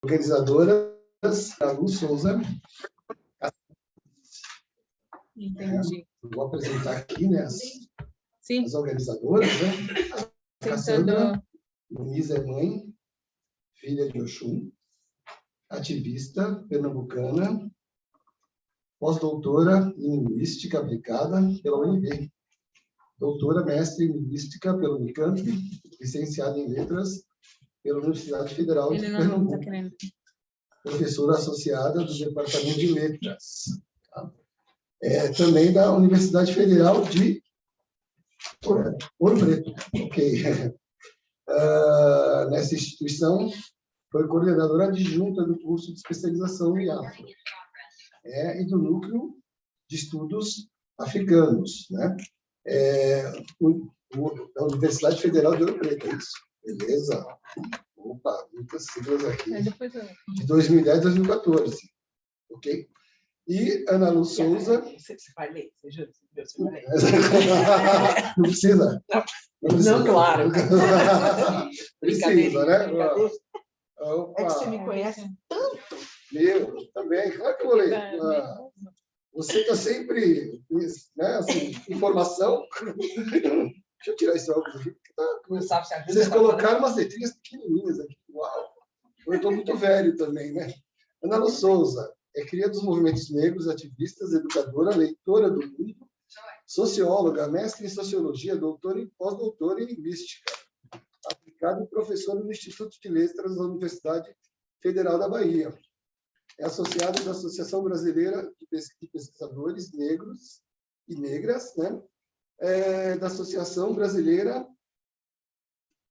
organizadoras, a Lu Souza. Entendi. Vou apresentar aqui, né, Sim. as organizadoras, né? A Cassandra Muniz é mãe, filha de Oxum, ativista pernambucana, pós-doutora em Linguística Aplicada pela UNB, doutora mestre em Linguística pela Unicamp, licenciada em Letras pela Universidade Federal de Pernambuco, professora associada do Departamento de Letras, tá? Também da Universidade Federal de Ouro Preto, ok. Nessa instituição, foi coordenadora adjunta do curso de especialização em Afro, e do Núcleo de Estudos Africanos, né? Da Universidade Federal de Ouro Preto, é isso? Beleza. Opa, muitas siglas aqui. De 2010 a 2014, ok? E Ana Lu Souza... Você vai ler? Você vai ler? Não precisa? Não, claro. Precisa, né? É que você me conhece tanto. Meu, também. Claro que eu vou ler. Você está sempre, né, assim, informação. Deixa eu tirar esse óculos aqui. Vocês colocaram umas letrinhas pequenininhas aqui. Uau! Eu estou muito velho também, né? Ana Lu Souza é cria dos movimentos negros, ativistas, educadora, leitora do mundo, socióloga, mestre em sociologia, doutora e pós-doutora em linguística, aplicada e professora no Instituto de Letras da Universidade Federal da Bahia. É associada da Associação Brasileira de Pesquisadores Negros e Negras, né? Da Associação Brasileira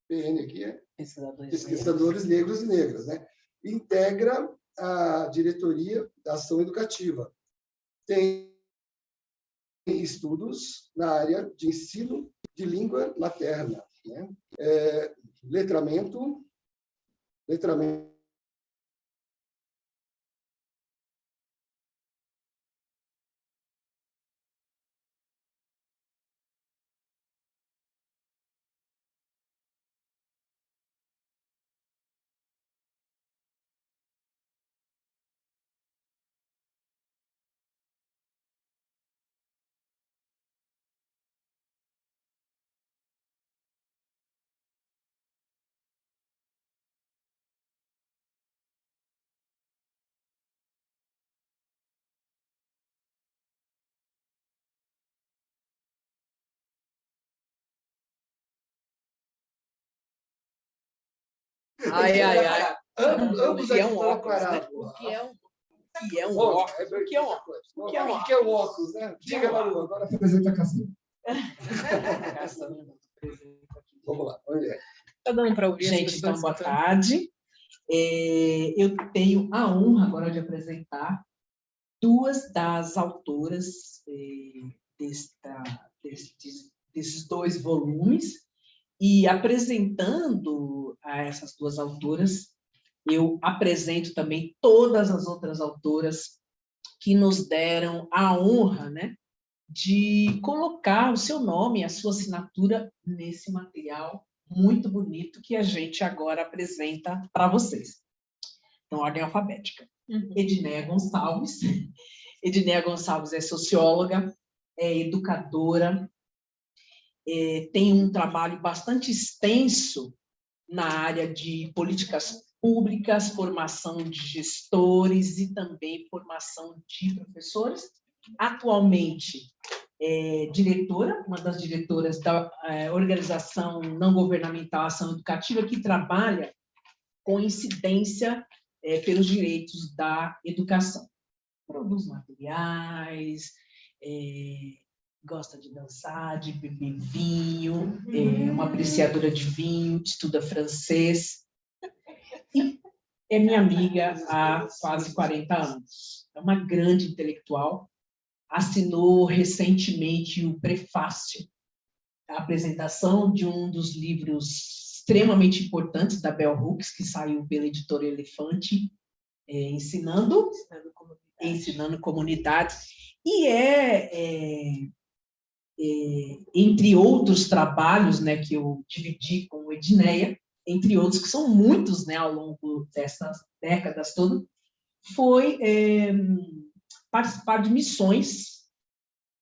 PN aqui, Pesquisadores Negros e Negras, né? Integra a diretoria da ação educativa. Tem estudos na área de ensino de língua materna, né? Letramento Ai. Ambos aqui um óculos, né? O que é um óculos? O que é o óculos, né? Diga, Maru, agora apresenta a Cassandra. Vamos lá, olha aí. Tá dando para ouvir? Gente, então, boa tarde. Eu tenho a honra agora de apresentar duas das autoras desses dois volumes, e apresentando a essas duas autoras, eu apresento também todas as outras autoras que nos deram a honra, né, de colocar o seu nome, a sua assinatura nesse material muito bonito que a gente agora apresenta para vocês. Então, ordem alfabética. Edneia Gonçalves. Edneia Gonçalves é socióloga, é educadora, tem um trabalho bastante extenso na área de políticas públicas, formação de gestores e também formação de professores. Atualmente, diretora, uma das diretoras da organização não governamental Ação Educativa, que trabalha com incidência pelos direitos da educação. Produz materiais, gosta de dançar, de beber vinho, é uma apreciadora de vinho, estuda francês, e é minha amiga há quase 40 anos. É uma grande intelectual, assinou recentemente o prefácio, a apresentação de um dos livros extremamente importantes da Bell Hooks, que saiu pela editora Elefante, ensinando comunidades, e entre outros trabalhos, né, que eu dividi com o Edneia, entre outros, que são muitos, né, ao longo dessas décadas todas, foi participar de missões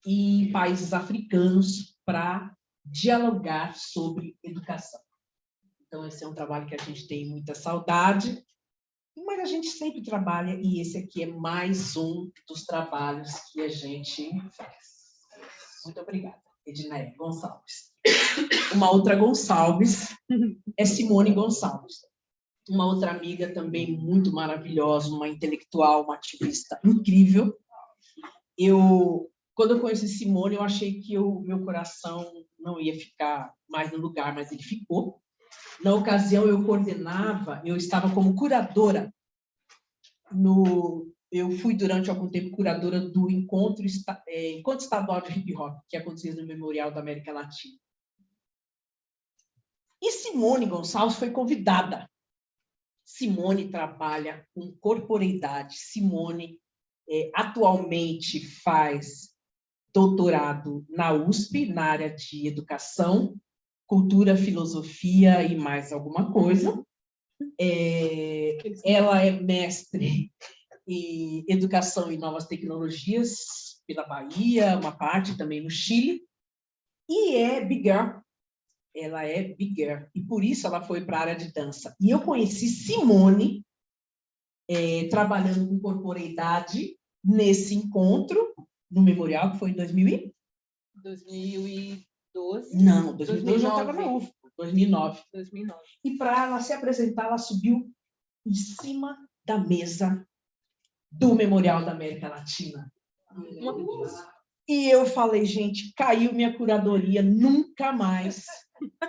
em países africanos para dialogar sobre educação. Então, esse é um trabalho que a gente tem muita saudade, mas a gente sempre trabalha, e esse aqui é mais um dos trabalhos que a gente faz. Muito obrigada, Edneia Gonçalves. Uma outra Gonçalves é Simone Gonçalves, uma outra amiga também muito maravilhosa, uma intelectual, uma ativista incrível. Quando eu conheci Simone, eu achei que o meu coração não ia ficar mais no lugar, mas ele ficou. Na ocasião, eu estava como curadora, eu fui durante algum tempo curadora do Encontro Estadual de Hip Hop, que acontecia no Memorial da América Latina. E Simone Gonçalves foi convidada. Simone trabalha com corporeidade. Simone atualmente faz doutorado na USP, na área de educação, cultura, filosofia e mais alguma coisa. Ela é mestre em educação e novas tecnologias pela Bahia, uma parte também no Chile, e é big girl. Ela é big girl, e por isso ela foi para a área de dança. E eu conheci Simone trabalhando com corporeidade nesse encontro, no Memorial, que foi em 2012. Não, 2012 eu já estava na UFO, 2009. 2009. E para ela se apresentar, ela subiu em cima da mesa do Memorial da América Latina. E eu falei, gente, caiu minha curadoria, nunca mais.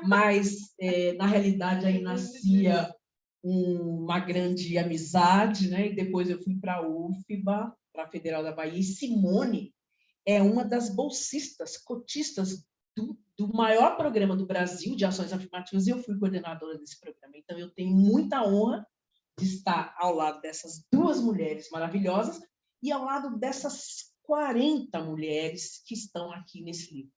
Mas, na realidade, aí nascia uma grande amizade, né? E depois eu fui para a UFBA, para a Federal da Bahia, e Simone é uma das bolsistas, cotistas do maior programa do Brasil de ações afirmativas, e eu fui coordenadora desse programa. Então, eu tenho muita honra de estar ao lado dessas duas mulheres maravilhosas e ao lado dessas 40 mulheres que estão aqui nesse livro.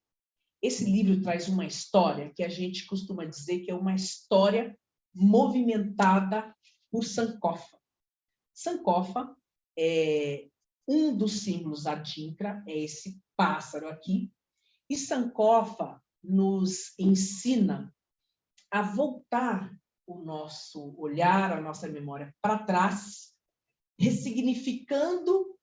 Esse livro traz uma história que a gente costuma dizer que é uma história movimentada por Sankofa. Sankofa é um dos símbolos adinkra, é esse pássaro aqui, e Sankofa nos ensina a voltar o nosso olhar, a nossa memória para trás, ressignificando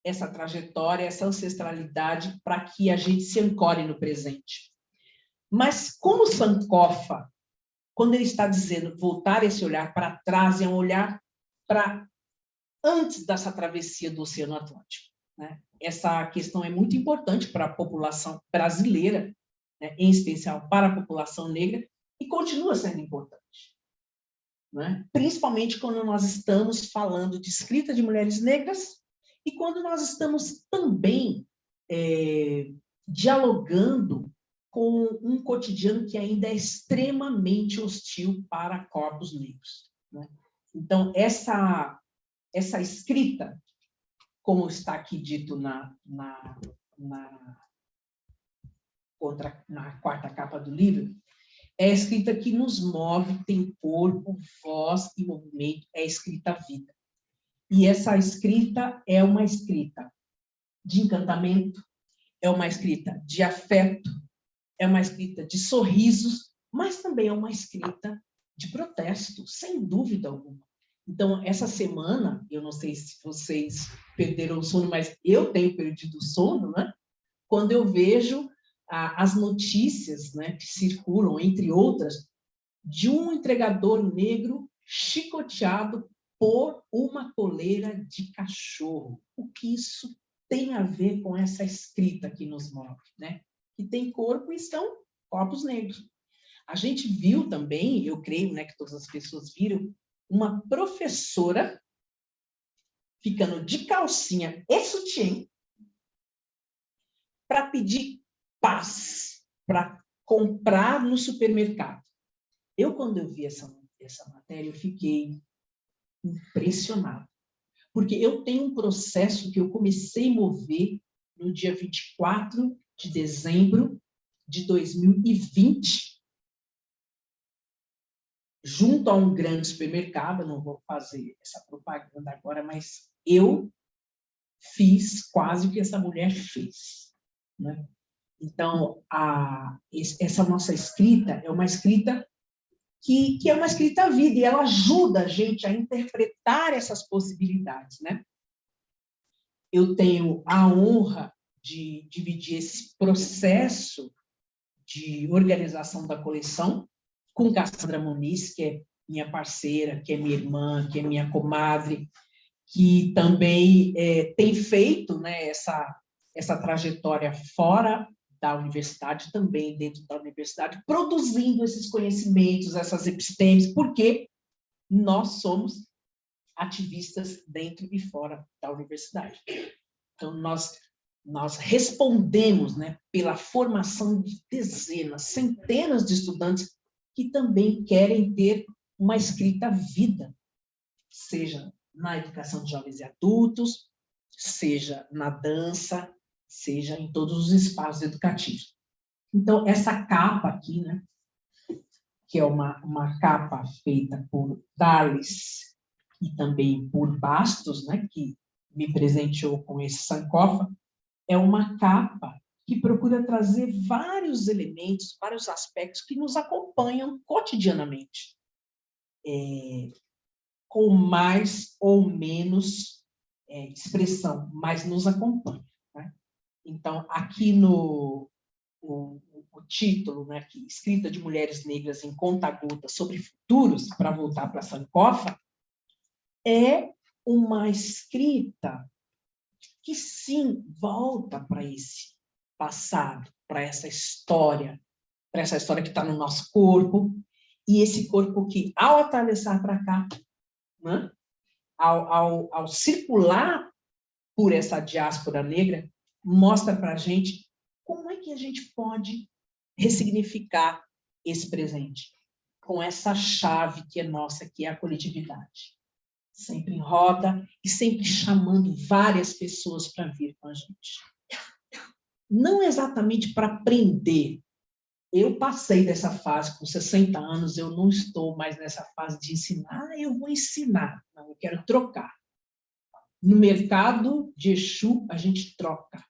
essa trajetória, essa ancestralidade, para que a gente se ancore no presente. Mas como Sankofa, quando ele está dizendo voltar esse olhar para trás, é um olhar para antes dessa travessia do Oceano Atlântico, né? Essa questão é muito importante para a população brasileira, né? Em especial para a população negra, e continua sendo importante, né? Principalmente quando nós estamos falando de escrita de mulheres negras e quando nós estamos também dialogando com um cotidiano que ainda é extremamente hostil para corpos negros, né? Então, essa escrita, como está aqui dito na quarta capa do livro, é a escrita que nos move, tem corpo, voz e movimento, é a escrita vida. E essa escrita é uma escrita de encantamento, é uma escrita de afeto, é uma escrita de sorrisos, mas também é uma escrita de protesto, sem dúvida alguma. Então, essa semana, eu não sei se vocês perderam o sono, mas eu tenho perdido o sono, né? Quando eu vejo as notícias, né, que circulam, entre outras, de um entregador negro chicoteado por uma coleira de cachorro. O que isso tem a ver com essa escrita que nos move, né? Que tem corpo e são corpos negros. A gente viu também, eu creio, né, que todas as pessoas viram, uma professora ficando de calcinha e sutiã para pedir paz, para comprar no supermercado. Quando eu vi essa matéria, eu fiquei impressionado, porque eu tenho um processo que eu comecei a mover no dia 24 de dezembro de 2020, junto a um grande supermercado, não vou fazer essa propaganda agora, mas eu fiz quase o que essa mulher fez, né? Então, essa nossa escrita é uma escrita que é uma escrita vida, e ela ajuda a gente a interpretar essas possibilidades, né? Eu tenho a honra de dividir esse processo de organização da coleção com Cassandra Muniz, que é minha parceira, que é minha irmã, que é minha comadre, que também tem feito, né, essa trajetória fora da universidade, também dentro da universidade, produzindo esses conhecimentos, essas epistemes, porque nós somos ativistas dentro e fora da universidade. Então, nós respondemos, né, pela formação de dezenas, centenas de estudantes que também querem ter uma escrita vida, seja na educação de jovens e adultos, seja na dança, seja em todos os espaços educativos. Então, essa capa aqui, né, que é uma capa feita por Darlis e também por Bastos, né, que me presenteou com esse sankofa, é uma capa que procura trazer vários elementos, vários aspectos que nos acompanham cotidianamente, com mais ou menos expressão, mas nos acompanha, né? Então, aqui no o título, né, que Escrita de Mulheres Negras em Conta-Gota sobre Futuros, para voltar para a sankofa, é uma escrita que, sim, volta para esse passado, para essa história que está no nosso corpo, e esse corpo que, ao atravessar para cá, né, ao circular por essa diáspora negra, mostra para a gente como é que a gente pode ressignificar esse presente, com essa chave que é nossa, que é a coletividade. Sempre em roda e sempre chamando várias pessoas para vir com a gente. Não exatamente para aprender. Eu passei dessa fase, com 60 anos, eu não estou mais nessa fase de ensinar, eu vou ensinar. Não, eu quero trocar. No mercado de Exu, a gente troca.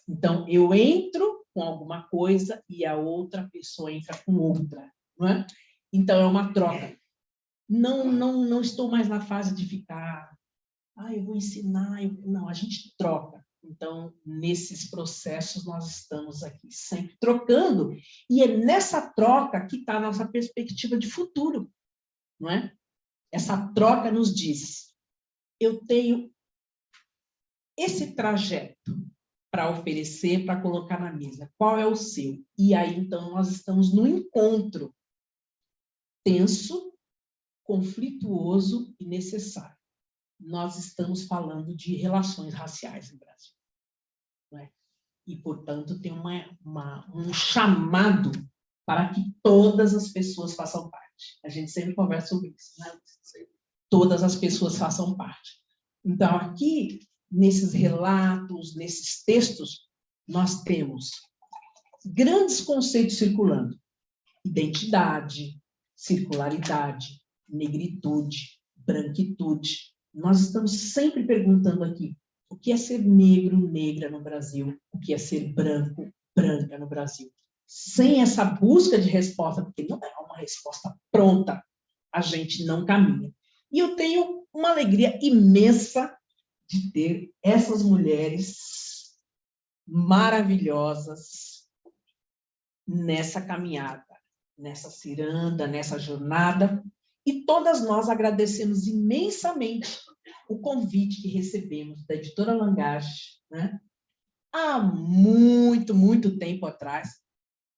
Então, eu entro com alguma coisa e a outra pessoa entra com outra. Não é? Então, é uma troca. Não estou mais na fase de ficar, eu vou ensinar. Não, a gente troca. Então, nesses processos, nós estamos aqui sempre trocando. E é nessa troca que está a nossa perspectiva de futuro. Não é? Essa troca nos diz, eu tenho esse trajeto para oferecer, para colocar na mesa. Qual é o seu? E aí, então, nós estamos no encontro tenso, conflituoso e necessário. Nós estamos falando de relações raciais no Brasil. Não é? E, portanto, tem um chamado para que todas as pessoas façam parte. A gente sempre conversa sobre isso, né? Todas as pessoas façam parte. Então, aqui, nesses relatos, nesses textos, nós temos grandes conceitos circulando. Identidade, circularidade, negritude, branquitude. Nós estamos sempre perguntando aqui, o que é ser negro, negra no Brasil? O que é ser branco, branca no Brasil? Sem essa busca de resposta, porque não é uma resposta pronta, a gente não caminha. E eu tenho uma alegria imensa de ter essas mulheres maravilhosas nessa caminhada, nessa ciranda, nessa jornada, e todas nós agradecemos imensamente o convite que recebemos da Editora Langage, né, há muito, muito tempo atrás,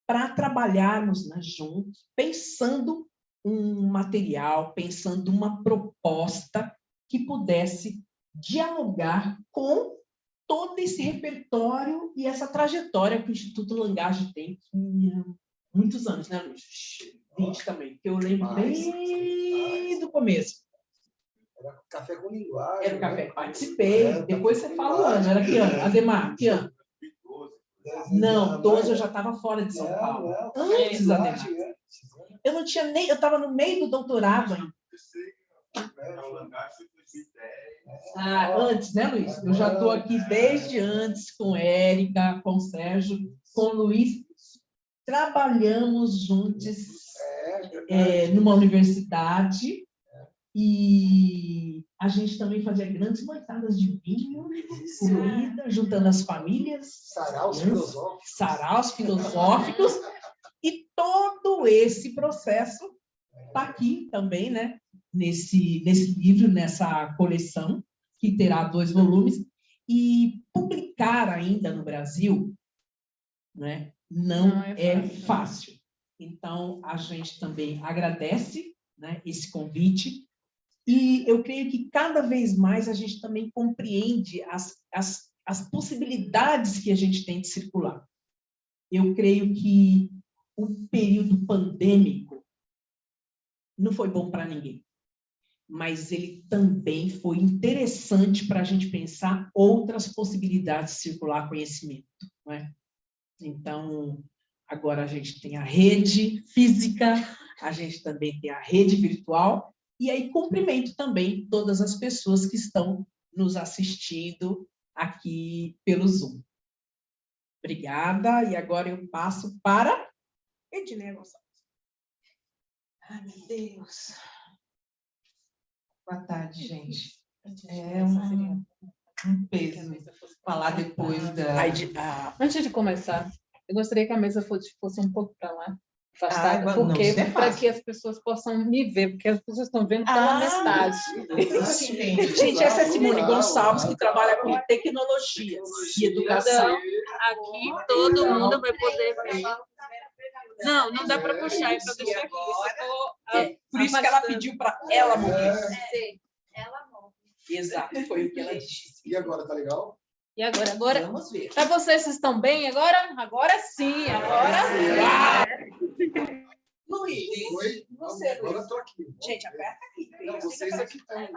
para trabalharmos, né, juntos, pensando um material, pensando uma proposta que pudesse dialogar com todo esse repertório e essa trajetória que o Instituto Langage tem, que muitos anos, né, Luiz? 20 também, que eu lembro bem do começo. Era Café com Linguagem. Era o café, participei. Depois você fala o ano, era que ano? Ademar, que ano? 12. Não, 12 eu já estava fora de São Paulo. Antes, Ademar. Eu não tinha nem... Eu estava no meio do doutorado ainda. Antes, né, Luiz? Eu já estou aqui desde antes com Érica, com Sérgio, com Luiz. Trabalhamos juntos numa universidade e a gente também fazia grandes noitadas de vinho, comida, juntando as famílias. Saraus filosóficos. E todo esse processo está aqui também, né? Nesse livro, nessa coleção, que terá 2 volumes, e publicar ainda no Brasil, né, não é fácil. Então, a gente também agradece, né, esse convite, e eu creio que cada vez mais a gente também compreende as possibilidades que a gente tem de circular. Eu creio que o período pandêmico não foi bom para ninguém, mas ele também foi interessante para a gente pensar outras possibilidades de circular conhecimento, não é? Então, agora a gente tem a rede física, a gente também tem a rede virtual, e aí cumprimento também todas as pessoas que estão nos assistindo aqui pelo Zoom. Obrigada, e agora eu passo para Edneia Gonçalves. Ai, meu Deus. Boa tarde, gente. É um peso falar depois da... Antes de começar, eu gostaria que a mesa fosse um pouco para lá, afastada, porque para que as pessoas possam me ver, porque as pessoas estão vendo pela metade. Gente, essa é Simone Gonçalves, que trabalha com tecnologias e educação. Aqui todo mundo vai poder ver. Não dá para puxar, é para deixar aqui. Por isso que ela pediu para ela morrer. Ela morre. Exato, foi o que ela disse. E agora, tá legal? E agora? Vamos ver. Para vocês estão bem agora? Agora sim, agora sim. Luiz, Oi? você, Agora Luiz. eu tô aqui. Gente, aperta aqui. Não, vocês aqui estão.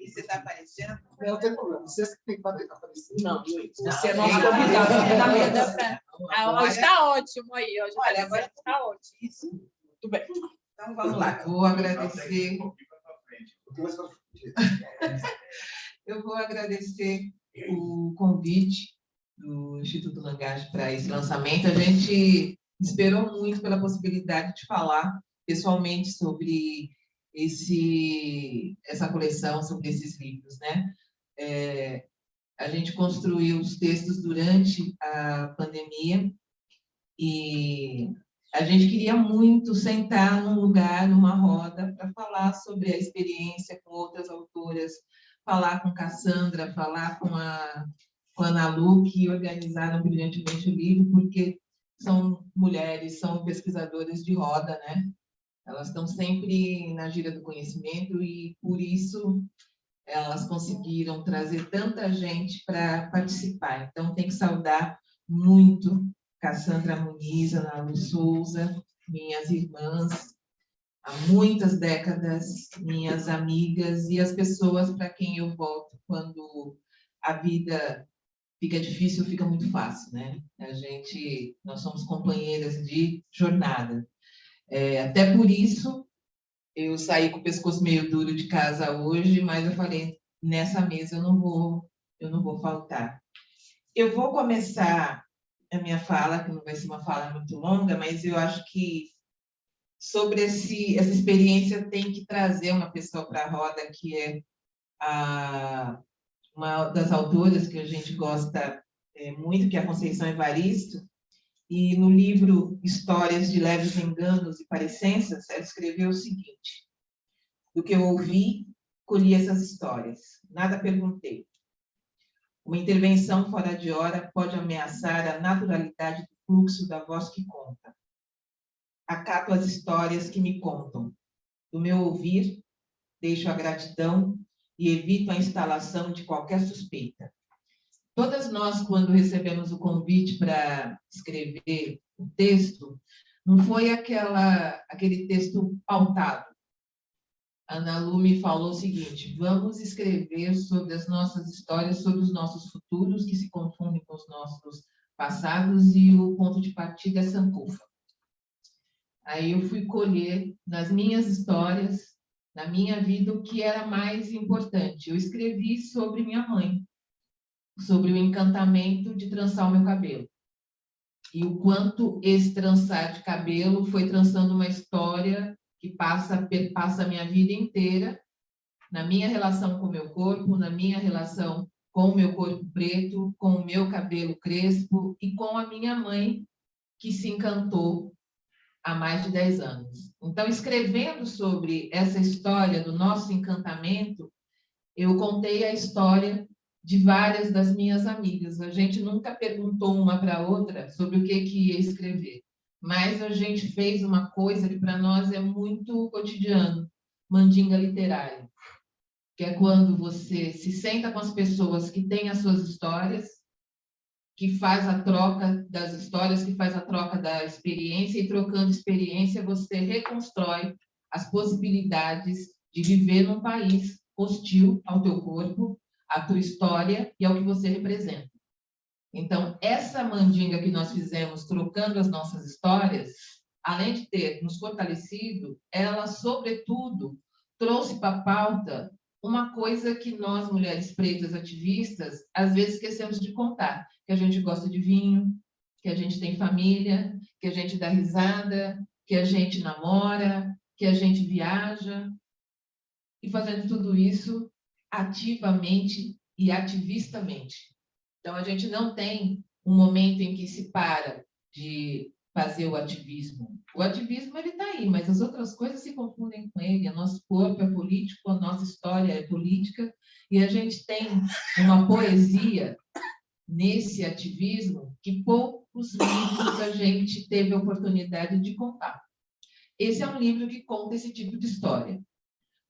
Você está aparecendo? Não tem problema. Vocês que tem que aparecer. Não, Luiz, você é nosso convidado aqui na mesa. Hoje está ótimo aí. Olha, agora está ótimo. Isso. Muito bem. Então, vamos lá. Eu vou agradecer o convite do Instituto Langage para esse lançamento. A gente esperou muito pela possibilidade de falar pessoalmente sobre essa coleção, sobre esses livros, né? A gente construiu os textos durante a pandemia e a gente queria muito sentar num lugar, numa roda, para falar sobre a experiência com outras autoras, falar com Cassandra, falar com a Ana Lu, que organizaram brilhantemente o livro, porque são mulheres, são pesquisadoras de roda, né? Elas estão sempre na gira do conhecimento e, por isso, elas conseguiram trazer tanta gente para participar. Então, tem que saudar muito Cassandra Muniz, Ana Lu Souza, minhas irmãs, há muitas décadas, minhas amigas e as pessoas para quem eu volto quando a vida fica difícil, fica muito fácil, né? Nós somos companheiras de jornada. Até por isso, eu saí com o pescoço meio duro de casa hoje, mas eu falei, nessa mesa eu não vou faltar. Eu vou começar a minha fala, que não vai ser uma fala muito longa, mas eu acho que sobre essa experiência tem que trazer uma pessoa para a roda, que é uma das autoras que a gente gosta muito, que é a Conceição Evaristo, e no livro Histórias de Leves Enganos e Parecenças, ela escreveu o seguinte: do que eu ouvi, colhi essas histórias, nada perguntei. Uma intervenção fora de hora pode ameaçar a naturalidade do fluxo da voz que conta. Acato as histórias que me contam. Do meu ouvir, deixo a gratidão e evito a instalação de qualquer suspeita. Todas nós, quando recebemos o convite para escrever o texto, não foi aquele texto pautado. A Ana Lu me falou o seguinte: vamos escrever sobre as nossas histórias, sobre os nossos futuros, que se confundem com os nossos passados, e o ponto de partida é Sankofa. Aí eu fui colher nas minhas histórias, na minha vida, o que era mais importante. Eu escrevi sobre minha mãe, sobre o encantamento de trançar o meu cabelo. E o quanto esse trançar de cabelo foi trançando uma história que perpassa a minha vida inteira, na minha relação com o meu corpo, na minha relação com o meu corpo preto, com o meu cabelo crespo e com a minha mãe, que se encantou há mais de 10 anos. Então, escrevendo sobre essa história do nosso encantamento, eu contei a história de várias das minhas amigas. A gente nunca perguntou uma para a outra sobre o que ia escrever, mas a gente fez uma coisa que para nós é muito cotidiano, mandinga literária, que é quando você se senta com as pessoas que têm as suas histórias, que faz a troca das histórias, que faz a troca da experiência, e trocando experiência você reconstrói as possibilidades de viver num país hostil ao teu corpo, à tua história e ao que você representa. Então, essa mandinga que nós fizemos trocando as nossas histórias, além de ter nos fortalecido, ela, sobretudo, trouxe para a pauta uma coisa que nós, mulheres pretas ativistas, às vezes esquecemos de contar, que a gente gosta de vinho, que a gente tem família, que a gente dá risada, que a gente namora, que a gente viaja, e fazendo tudo isso ativamente e ativistamente. Então, a gente não tem um momento em que se para de fazer o ativismo. O ativismo, ele está aí, mas as outras coisas se confundem com ele. O nosso corpo é político, a nossa história é política, e a gente tem uma poesia nesse ativismo que poucos livros a gente teve a oportunidade de contar. Esse é um livro que conta esse tipo de história.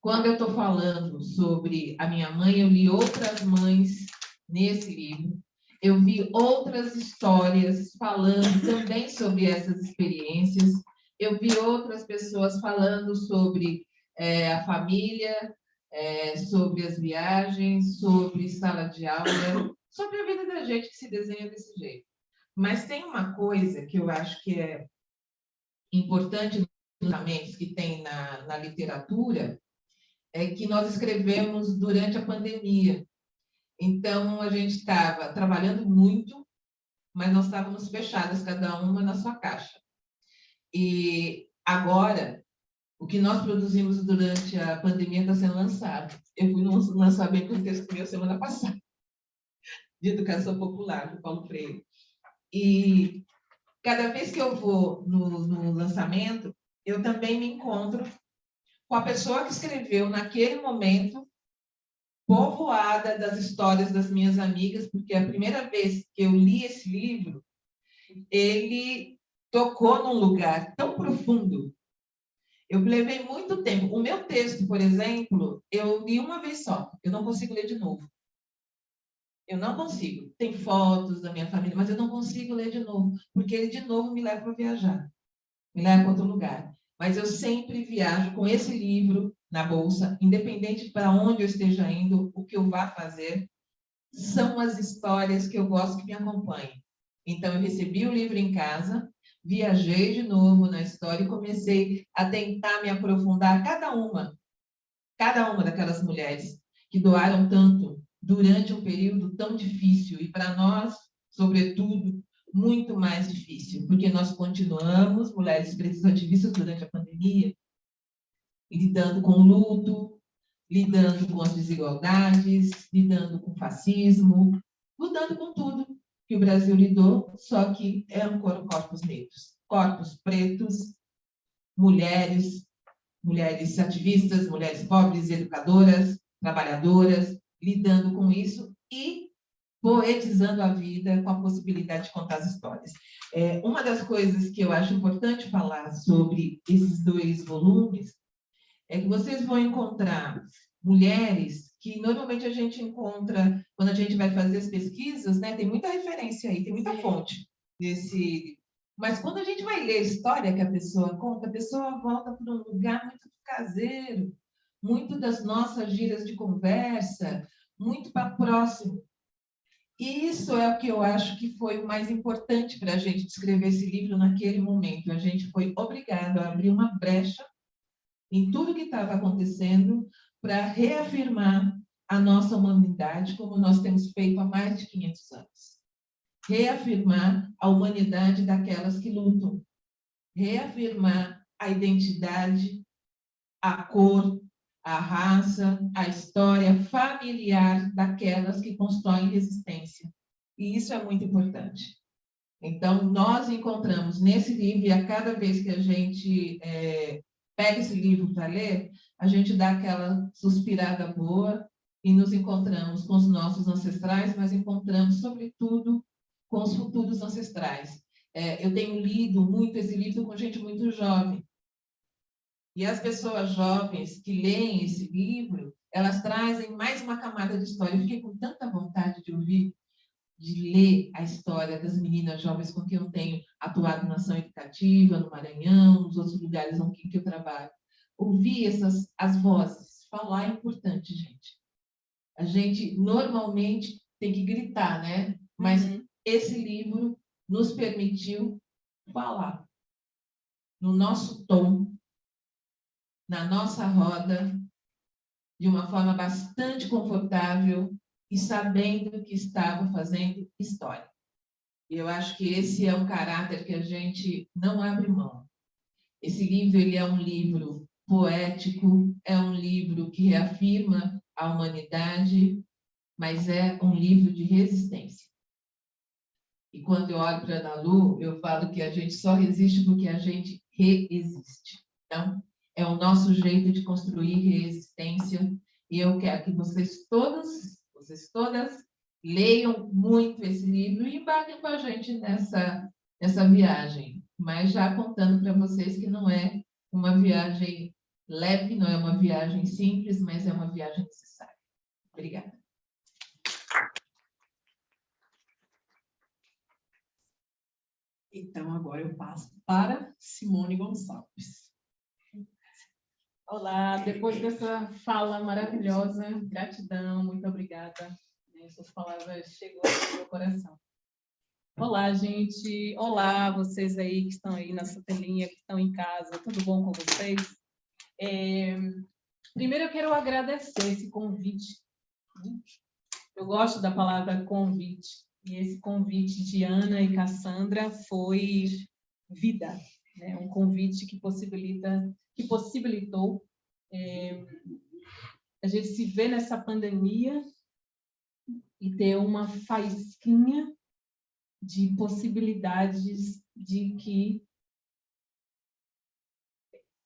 Quando eu estou falando sobre a minha mãe, eu li outras mães nesse livro. Eu vi outras histórias falando também sobre essas experiências. Eu vi outras pessoas falando sobre a família, sobre as viagens, sobre sala de aula, sobre a vida da gente que se desenha desse jeito. Mas tem uma coisa que eu acho que é importante nos pensamentos que tem na literatura, é que nós escrevemos durante a pandemia. Então, a gente estava trabalhando muito, mas nós estávamos fechadas, cada uma na sua caixa. E agora, o que nós produzimos durante a pandemia está sendo lançado. Eu fui no lançamento de um texto meu semana passada, de Educação Popular, do Paulo Freire. E cada vez que eu vou no lançamento, eu também me encontro com a pessoa que escreveu naquele momento, povoada das histórias das minhas amigas, porque a primeira vez que eu li esse livro, ele tocou num lugar tão profundo. Eu levei muito tempo. O meu texto, por exemplo, eu li uma vez só. Eu não consigo ler de novo. Eu não consigo. Tem fotos da minha família, mas eu não consigo ler de novo, porque ele de novo me leva para viajar, me leva para outro lugar. Mas eu sempre viajo com esse livro na bolsa, independente para onde eu esteja indo, o que eu vá fazer, são as histórias que eu gosto que me acompanhem. Então, eu recebi o livro em casa, viajei de novo na história e comecei a tentar me aprofundar cada uma daquelas mulheres que doaram tanto durante um período tão difícil e, para nós, sobretudo, muito mais difícil, porque nós continuamos, mulheres pretas ativistas, durante a pandemia, lidando com o luto, lidando com as desigualdades, lidando com o fascismo, lidando com tudo que o Brasil lidou, só que eram corpos negros, corpos pretos, mulheres ativistas, mulheres pobres, educadoras, trabalhadoras, lidando com isso e poetizando a vida com a possibilidade de contar as histórias. Uma das coisas que eu acho importante falar sobre esses 2 volumes é que vocês vão encontrar mulheres que normalmente a gente encontra quando a gente vai fazer as pesquisas, né? Tem muita referência aí, tem muita fonte desse. Mas quando a gente vai ler a história que a pessoa conta, a pessoa volta para um lugar muito caseiro, muito das nossas gírias de conversa, muito para próximo. E isso é o que eu acho que foi o mais importante para a gente escrever esse livro naquele momento. A gente foi obrigado a abrir uma brecha em tudo que estava acontecendo para reafirmar a nossa humanidade, como nós temos feito há mais de 500 anos. Reafirmar a humanidade daquelas que lutam. Reafirmar a identidade, a cor, a raça, a história familiar daquelas que constroem resistência. E isso é muito importante. Então, nós encontramos nesse livro, e a cada vez que a gente pega esse livro para ler, a gente dá aquela suspirada boa e nos encontramos com os nossos ancestrais, mas encontramos, sobretudo, com os futuros ancestrais. Eu tenho lido muito esse livro com gente muito jovem. E as pessoas jovens que leem esse livro, elas trazem mais uma camada de história. Eu fiquei com tanta vontade de ouvir, de ler a história das meninas jovens com quem eu tenho atuado na ação educativa, no Maranhão, nos outros lugares com que eu trabalho. Ouvir as vozes, falar é importante, gente. A gente normalmente tem que gritar, né? Mas esse livro nos permitiu falar no nosso tom, na nossa roda, de uma forma bastante confortável e sabendo que estava fazendo história. E eu acho que esse é um caráter que a gente não abre mão. Esse livro, ele é um livro poético, é um livro que reafirma a humanidade, mas é um livro de resistência. E quando eu olho para a Ana Lu, eu falo que a gente só resiste porque a gente reexiste. Então, é o nosso jeito de construir resistência. E eu quero que vocês todas leiam muito esse livro e embarquem com a gente nessa viagem. Mas já contando para vocês que não é uma viagem leve, não é uma viagem simples, mas é uma viagem necessária. Obrigada. Então, agora eu passo para Simone Gonçalves. Olá, depois dessa fala maravilhosa, gratidão, muito obrigada. Essas palavras chegou ao meu coração. Olá, gente. Olá, vocês aí que estão aí nessa telinha, que estão em casa. Tudo bom com vocês? Primeiro, eu quero agradecer esse convite. Eu gosto da palavra convite. E esse convite de Ana e Cassandra foi vida, né? Um convite que possibilitou a gente se ver nessa pandemia e ter uma faísquinha de possibilidades de que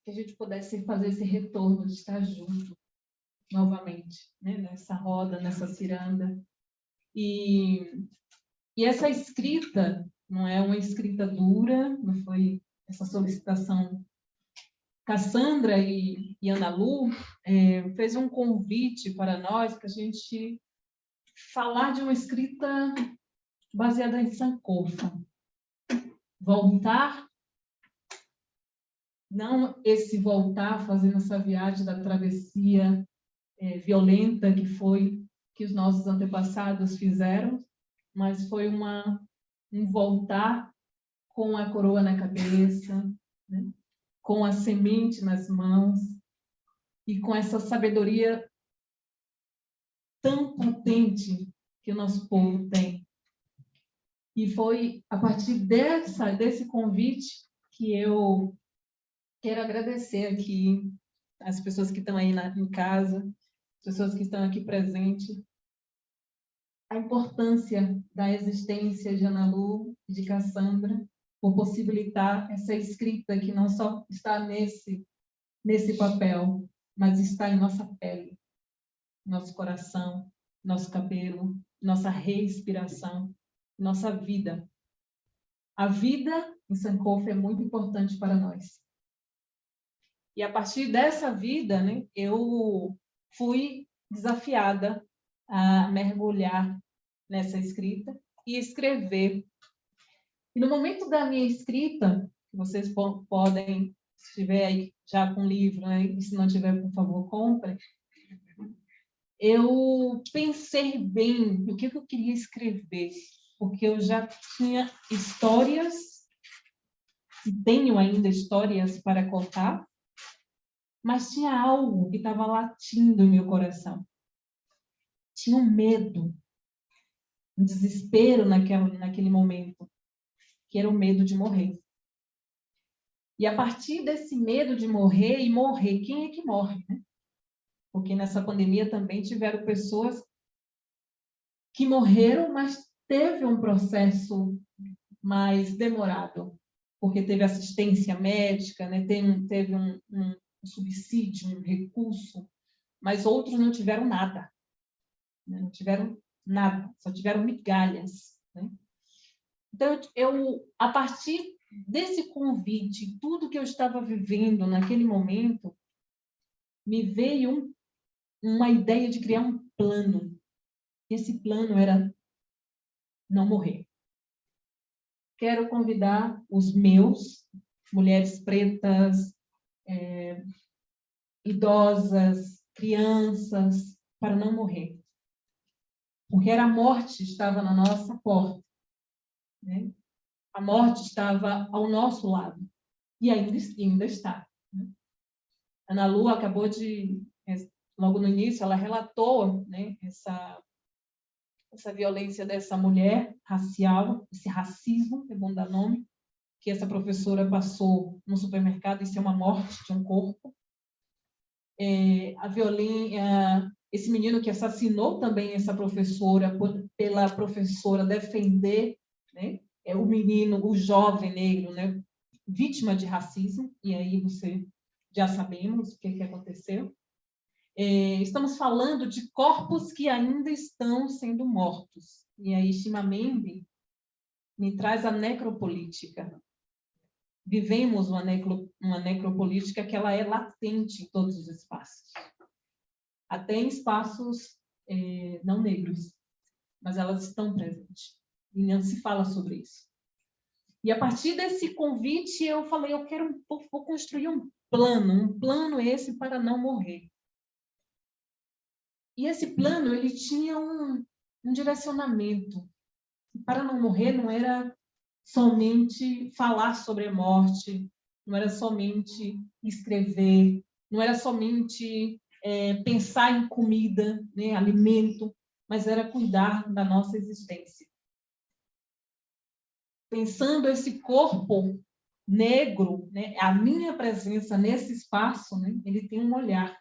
a gente pudesse fazer esse retorno, de estar junto novamente, né? Nessa roda, nessa ciranda. E essa escrita não é uma escrita dura, não foi essa solicitação. Cassandra e Ana Lu fez um convite para nós para a gente falar de uma escrita baseada em Sankofa. Voltar, não esse voltar fazendo essa viagem da travessia violenta que os nossos antepassados fizeram, mas foi um voltar com a coroa na cabeça, né? Com a semente nas mãos e com essa sabedoria tão potente que o nosso povo tem. E foi a partir desse convite que eu quero agradecer aqui as pessoas que estão aí em casa, as pessoas que estão aqui presentes, a importância da existência de Ana Lu e de Cassandra por possibilitar essa escrita que não só está nesse papel, mas está em nossa pele, nosso coração, nosso cabelo, nossa respiração, nossa vida. A vida em Sankofa é muito importante para nós. E a partir dessa vida, né, eu fui desafiada a mergulhar nessa escrita e escrever. E no momento da minha escrita, vocês podem, se estiver aí já com o livro, né, e se não tiver, por favor, compre. eu pensei bem o que eu queria escrever, porque eu já tinha histórias, e tenho ainda histórias para contar, mas tinha algo que estava latindo em meu coração. Tinha um medo, um desespero naquele momento, que era o medo de morrer. E a partir desse medo de morrer, e morrer, quem é que morre, né? Porque nessa pandemia também tiveram pessoas que morreram, mas teve um processo mais demorado, porque teve assistência médica, né? Teve um subsídio, um recurso, mas outros não tiveram nada, né? Não tiveram nada, só tiveram migalhas, né? Então, a partir desse convite, tudo que eu estava vivendo naquele momento, me veio uma ideia de criar um plano. Esse plano era não morrer. Quero convidar os meus, mulheres pretas, idosas, crianças, para não morrer. Porque a morte estava na nossa porta, né? A morte estava ao nosso lado. E ainda está, né? Ana Lu acabou de, logo no início, ela relatou, né, essa violência dessa mulher racial, esse racismo, é bom dar nome, que essa professora passou no supermercado, isso é uma morte de um corpo. A violência, esse menino que assassinou também essa professora, pela professora defender, né, o menino, o jovem negro, né, vítima de racismo, e aí você já sabemos o que aconteceu. Estamos falando de corpos que ainda estão sendo mortos. E aí Chimamende me traz a necropolítica. Vivemos uma necropolítica que ela é latente em todos os espaços. Até em espaços não negros, mas elas estão presentes. E não se fala sobre isso. E a partir desse convite, eu falei, vou construir um plano esse para não morrer. E esse plano, ele tinha um direcionamento. Para não morrer não era somente falar sobre a morte, não era somente escrever, não era somente pensar em comida, né, alimento, mas era cuidar da nossa existência. Pensando esse corpo negro, né, a minha presença nesse espaço, né, ele tem um olhar,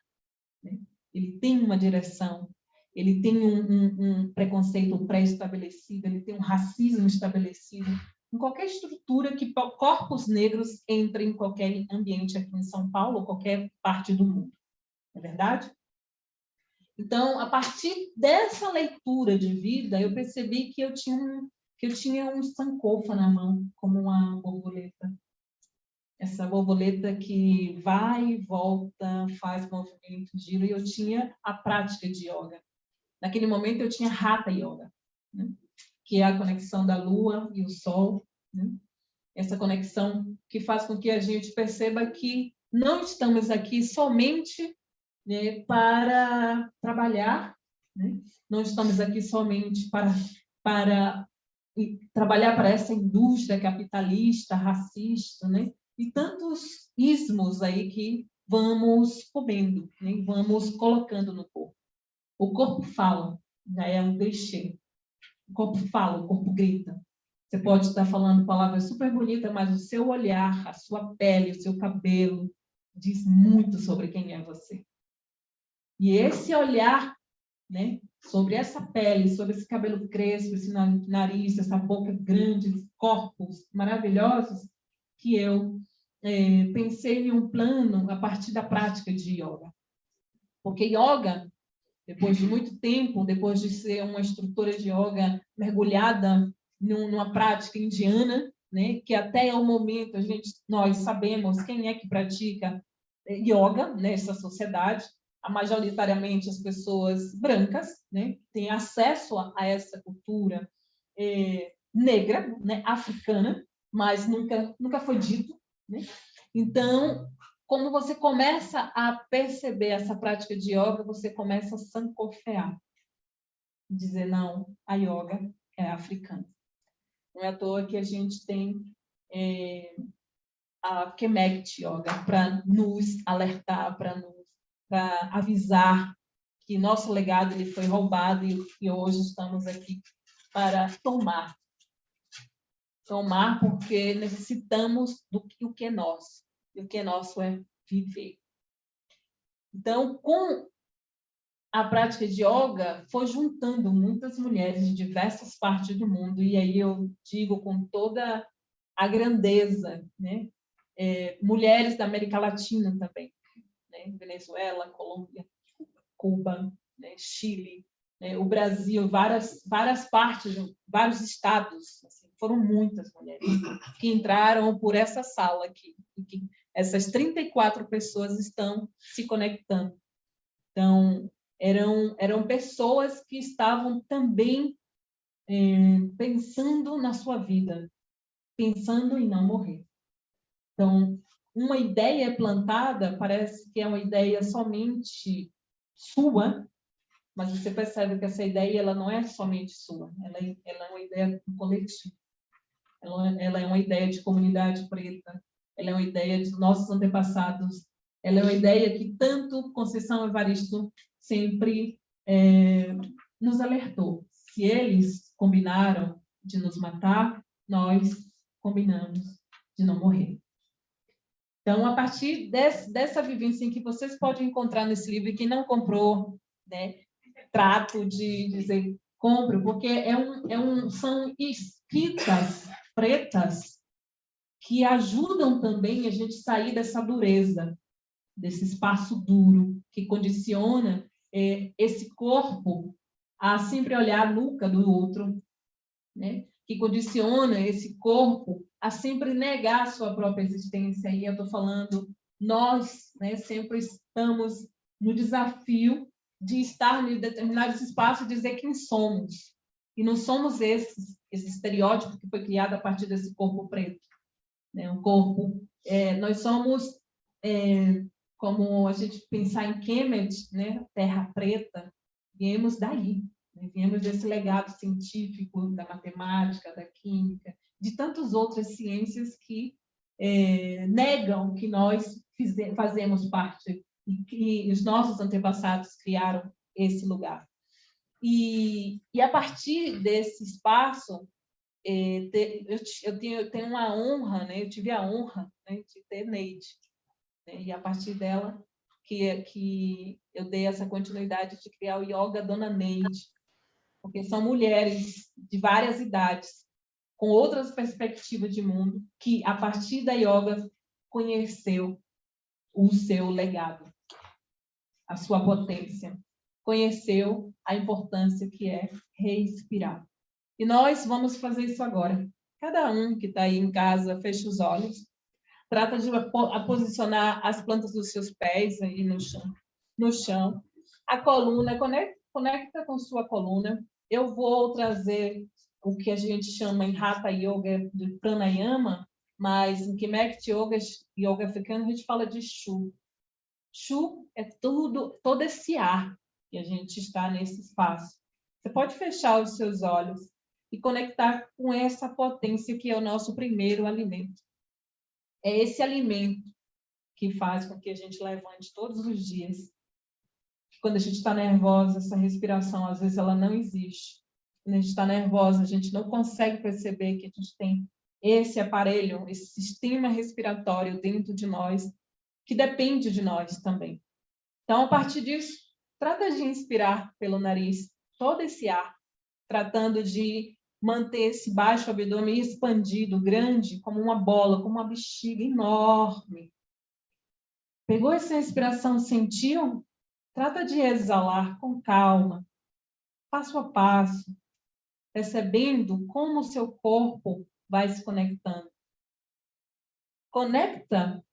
né? Ele tem uma direção, ele tem um preconceito pré-estabelecido, ele tem um racismo estabelecido. Em qualquer estrutura que corpos negros entrem em qualquer ambiente aqui em São Paulo ou qualquer parte do mundo. Não é verdade? Então, a partir dessa leitura de vida, eu percebi que eu tinha um sankofa na mão, como uma borboleta. Essa borboleta que vai e volta, faz movimento, gira, e eu tinha a prática de yoga. Naquele momento eu tinha Hatha Yoga, né? Que é a conexão da lua e o sol, né? Essa conexão que faz com que a gente perceba que não estamos aqui somente, né, para trabalhar, né? Não estamos aqui somente para trabalhar para essa indústria capitalista, racista, né? E tantos ismos aí que vamos comendo, né? Vamos colocando no corpo. O corpo fala, já é um clichê. O corpo fala, o corpo grita. Você pode estar falando palavras super bonitas, mas o seu olhar, a sua pele, o seu cabelo, diz muito sobre quem é você. E esse olhar, né, sobre essa pele, sobre esse cabelo crespo, esse nariz, essa boca grande, corpos maravilhosos, que eu pensei em um plano a partir da prática de yoga. Porque yoga, depois de muito tempo, depois de ser uma instrutora de yoga mergulhada numa prática indiana, né, que até o momento nós sabemos quem é que pratica yoga nessa sociedade, majoritariamente as pessoas brancas, né, têm acesso a essa cultura negra, né, africana, mas nunca foi dito, né? Então, quando você começa a perceber essa prática de yoga, você começa a sankofa, dizer não, a yoga é africana. Não é à toa que a gente tem a Kemet Yoga para nos alertar, para avisar que nosso legado ele foi roubado e hoje estamos aqui para tomar. Tomar porque necessitamos do que é nosso. E o que é nosso é viver. Então, com a prática de yoga, foi juntando muitas mulheres de diversas partes do mundo, e aí eu digo com toda a grandeza, né? Mulheres da América Latina também, né? Venezuela, Colômbia, Cuba, né? Chile, né? O Brasil, várias partes, vários estados, assim, foram muitas mulheres que entraram por essa sala aqui, e que essas 34 pessoas estão se conectando. Então, eram pessoas que estavam também pensando na sua vida, pensando em não morrer. Então, uma ideia plantada parece que é uma ideia somente sua, mas você percebe que essa ideia ela não é somente sua, ela é uma ideia coletiva. Ela é uma ideia de comunidade preta, ela é uma ideia de nossos antepassados, ela é uma ideia que tanto Conceição Evaristo sempre nos alertou. Se eles combinaram de nos matar, nós combinamos de não morrer. Então, a partir dessa vivência em que vocês podem encontrar nesse livro, e quem não comprou, né, trato de dizer, compre, porque são escritas pretas que ajudam também a gente sair dessa dureza, desse espaço duro, que condiciona esse corpo a sempre olhar a nuca do outro, né? Que condiciona esse corpo a sempre negar a sua própria existência. E eu estou falando, nós, né, sempre estamos no desafio de estar em determinados espaços e dizer quem somos. E não somos esse estereótipo que foi criado a partir desse corpo preto. Né? Um corpo... nós somos... como a gente pensar em Kemet, né, terra preta, viemos daí, né, viemos desse legado científico da matemática, da química, de tantas outras ciências que negam que nós fazemos parte e que os nossos antepassados criaram esse lugar. E a partir desse espaço, eu tenho uma honra, né, eu tive a honra, né, de ter Neide. E a partir dela que eu dei essa continuidade de criar o Yoga Dona Neide, porque são mulheres de várias idades, com outras perspectivas de mundo, que a partir da yoga conheceu o seu legado, a sua potência, conheceu a importância que é respirar. E nós vamos fazer isso agora. Cada um que está aí em casa, fecha os olhos. Trata de posicionar as plantas dos seus pés aí no chão. A coluna, conecta com sua coluna. Eu vou trazer o que a gente chama em Hatha Yoga de Pranayama, mas em Kemet Yoga africano, a gente fala de Shu. Shu é todo esse ar que a gente está nesse espaço. Você pode fechar os seus olhos e conectar com essa potência que é o nosso primeiro alimento. É esse alimento que faz com que a gente levante todos os dias. Quando a gente está nervosa, essa respiração, às vezes, ela não existe. Quando a gente está nervosa, a gente não consegue perceber que a gente tem esse aparelho, esse sistema respiratório dentro de nós, que depende de nós também. Então, a partir disso, trata de inspirar pelo nariz todo esse ar, tratando de manter esse baixo abdômen expandido, grande, como uma bola, como uma bexiga enorme. Pegou essa respiração, sentiu? Trata de exalar com calma, passo a passo, percebendo como o seu corpo vai se conectando. Conecta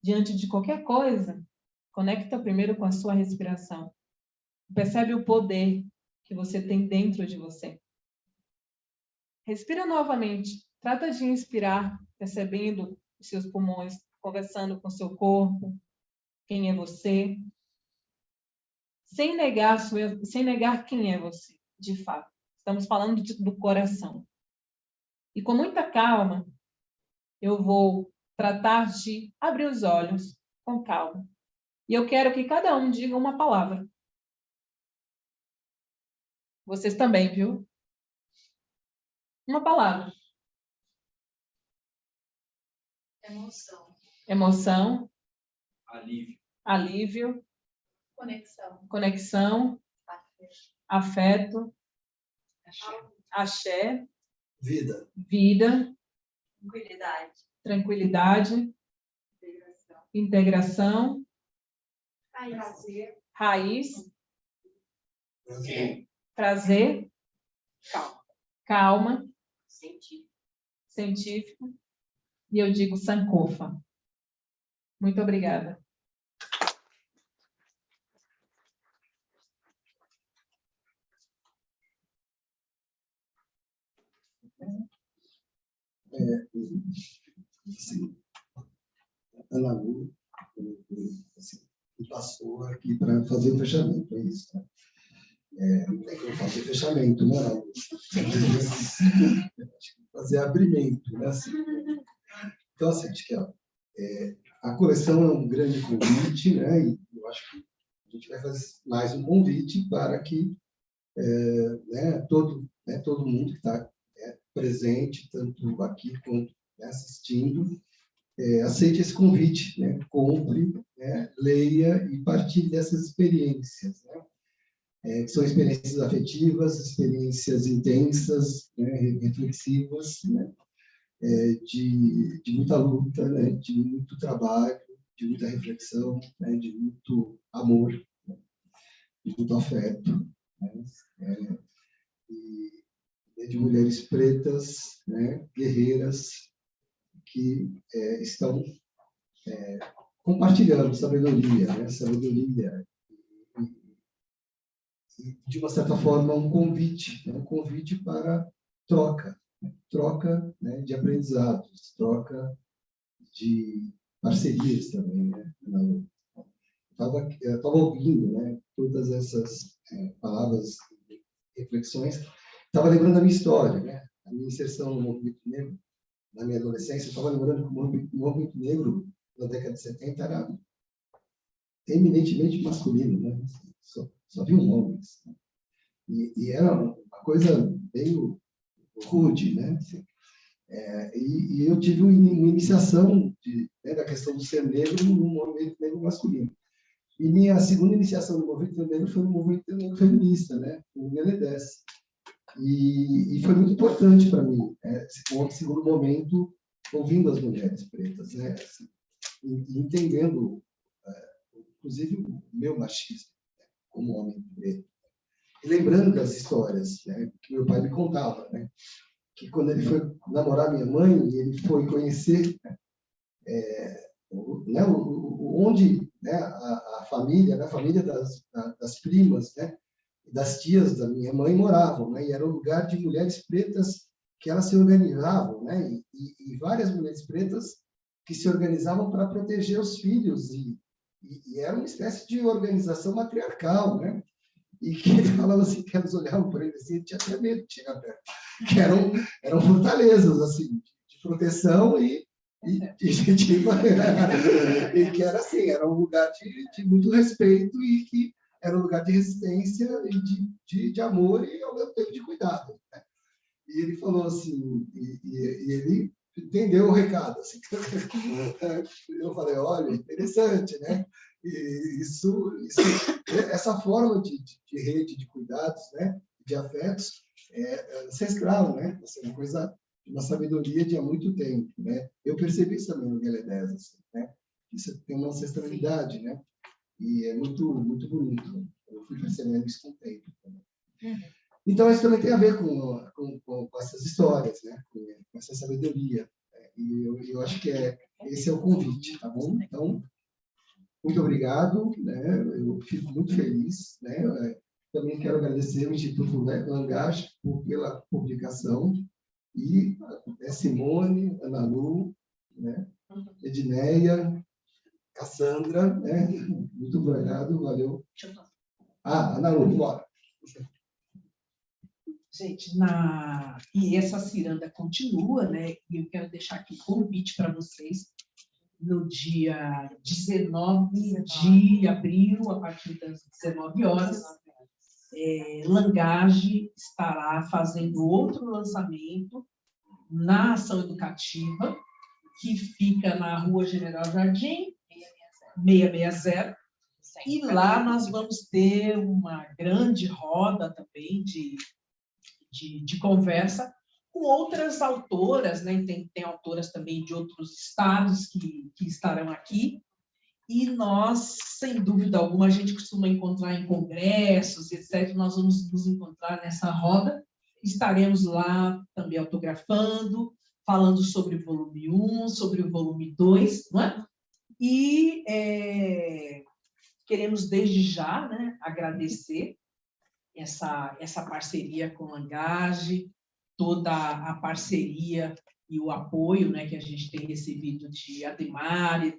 diante de qualquer coisa, conecta primeiro com a sua respiração. Percebe o poder que você tem dentro de você. Respira novamente. Trata de inspirar, percebendo os seus pulmões. conversando com seu corpo, quem é você, sem negar quem é você, de fato. Estamos falando do coração. E com muita calma, eu vou tratar de abrir os olhos com calma. E eu quero que cada um diga uma palavra. Vocês também, viu? Uma palavra. Emoção. Emoção. Alívio. Alívio. Conexão. Conexão. Afeto. Axé. Vida. Vida. Tranquilidade. Tranquilidade. Integração. Prazer. Raiz. Prazer. Prazer. Calma. Científico. E eu digo Sankofa. Muito obrigada. Assim, Ana Lu, assim, me passou aqui para fazer o fechamento, é isso, né? Não tem como fazer fechamento, né? Fazer abrimento, né? Assim, então, assim, acho que a coleção é um grande convite, né? E eu acho que a gente vai fazer mais um convite para que todo mundo que está presente, tanto aqui quanto assistindo, aceite esse convite, né? Compre, né? Leia e partilhe dessas experiências, né? Que são experiências afetivas, experiências intensas, né? Reflexivas, né? De muita luta, né? De muito trabalho, de muita reflexão, né? De muito amor, né? De muito afeto, né? E de mulheres pretas, né? Guerreiras, que estão compartilhando sabedoria, né? Sabedoria e, de uma certa forma, um convite, né? Um convite para troca, né? Troca, né? De aprendizados, troca de parcerias também, né? Eu estava ouvindo, né? Todas essas palavras, reflexões, estava lembrando da minha história, né? A minha inserção no movimento negro. Na minha adolescência, eu estava lembrando que o movimento negro, na década de 70, era eminentemente masculino, né? Só viam homens. Né? E era uma coisa meio rude, né? Assim, e eu tive uma iniciação da questão do ser negro no movimento negro masculino. E minha segunda iniciação no movimento negro foi no movimento negro feminista, né? O Meledés. E foi muito importante para mim, esse segundo momento, ouvindo as mulheres pretas, né? Assim, entendendo, inclusive, o meu machismo, né? Como homem preto. E lembrando das histórias, né? Que meu pai me contava, né? Que quando ele foi namorar minha mãe, ele foi conhecer onde, né? A família, né? A família das primas, né? Das tias da minha mãe moravam, né? E era um lugar de mulheres pretas que elas se organizavam, né? E várias mulheres pretas que se organizavam para proteger os filhos e era uma espécie de organização matriarcal, né? E que ele falava assim, que elas olhavam para ele assim, ele tinha até medo de chegar perto, que eram fortalezas assim de proteção e que era assim, era um lugar de muito respeito e que era um lugar de resistência e de amor e, ao mesmo tempo, de cuidado. Né? E ele falou assim, e ele entendeu o recado. Assim. Eu falei, olha, interessante, né? E essa forma de rede de cuidados, né? De afetos, é ancestral, né? Assim, uma coisa, uma sabedoria de há muito tempo, né? Eu percebi isso também no Meledés, assim, né? Isso tem uma ancestralidade, né? E é muito, muito bonito. Eu fui percebendo isso com o tempo. Então, isso também tem a ver com essas histórias, né? Com essa sabedoria. E eu acho que esse é o convite, tá bom? Então, muito obrigado, né? Eu fico muito feliz, né? Também quero agradecer ao Instituto Langage pela publicação e Simone, Ana Lu, né? Edneia, Cassandra, né? Muito obrigado, valeu. Ana Lu, bora. Gente, e essa ciranda continua, né? E eu quero deixar aqui um convite para vocês no dia 19 de abril, a partir das 19 horas. Langage estará fazendo outro lançamento na ação educativa, que fica na Rua General Jardim, 660. E lá nós vamos ter uma grande roda também de conversa com outras autoras, né? Tem autoras também de outros estados que estarão aqui, e nós, sem dúvida alguma, a gente costuma encontrar em congressos, etc. Nós vamos nos encontrar nessa roda, estaremos lá também autografando, falando sobre o volume 1, sobre o volume 2, não é? E queremos desde já, né, agradecer essa parceria com o Langage, toda a parceria e o apoio, né, que a gente tem recebido de Ademar e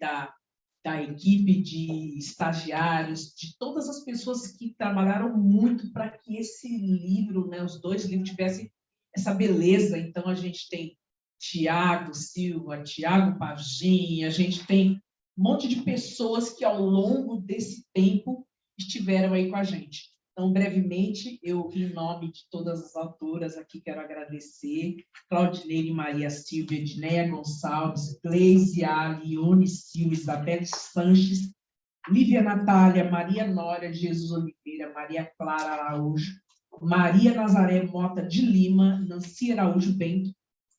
da equipe de estagiários, de todas as pessoas que trabalharam muito para que esse livro, né, os 2 livros, tivessem essa beleza. Então, a gente tem Tiago Silva, Tiago Pagim, a gente tem um monte de pessoas que, ao longo desse tempo, estiveram aí com a gente. Então, brevemente, eu, em nome de todas as autoras aqui, quero agradecer Claudineire Maria Silva, Edneia Gonçalves, Gleise Ali, Ione Silva, Isabel Sanches, Lívia Natália, Maria Nória, Jesus Oliveira, Maria Clara Araújo, Maria Nazaré Mota de Lima, Nancy Araújo Bento,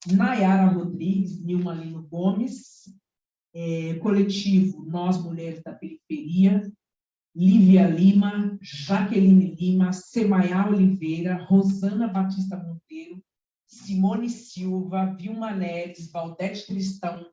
Nayara Rodrigues, Nilma Lino Gomes, coletivo Nós Mulheres da Periferia, Lívia Lima, Jaqueline Lima, Semaia Oliveira, Rosana Batista Monteiro, Simone Silva, Vilma Neres, Valdete Tristão,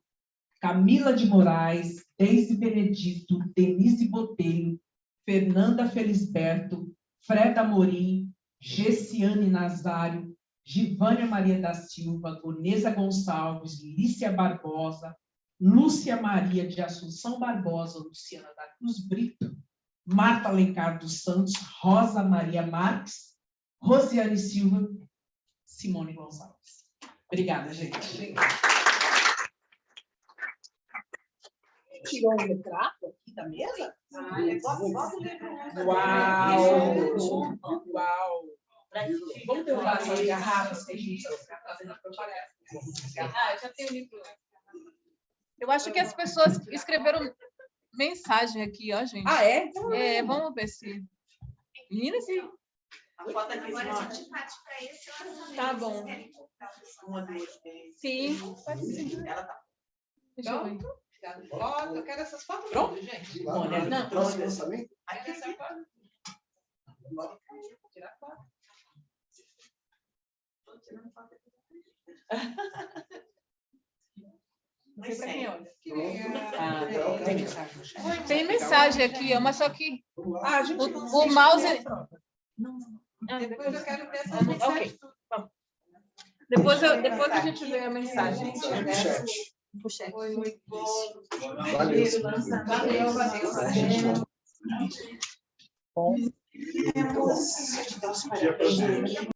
Camila de Moraes, Deise Benedito, Denise Botelho, Fernanda Felisberto, Freda Amorim, Gessiane Nazário, Givânia Maria da Silva, Gonesa Gonçalves, Lícia Barbosa, Lúcia Maria de Assunção Barbosa, Luciana da Cruz Brito, Marta Alencar dos Santos, Rosa Maria Marques, Rosiane Silva, Simone Gonçalves. Obrigada, gente. Tirou um retrato aqui da mesa? Uau! Uau! Vamos derrubar essas garrafas que a gente está fazendo a propaganda. Eu já tenho o livro. Eu acho que as pessoas escreveram mensagem aqui, ó, gente. Ah, é? Vamos ver se... Meninas, sim. Tá bom. Sim, pode ser. Deixa eu ver. Foto, eu quero essas fotos Pronto? todas, gente. Não. Próximo lançamento? Aqui essa foto. Tirar foto. Tô tirando foto aqui. Não sei para quem olha. Tem mensagem no chat? Tem mensagem aqui, mas só que A gente o mouse... Depois eu quero ver essas Ok. mensagens. Depois a gente vê a mensagem. No chat. Foi muito bom. Valeu. Valeu. Bom.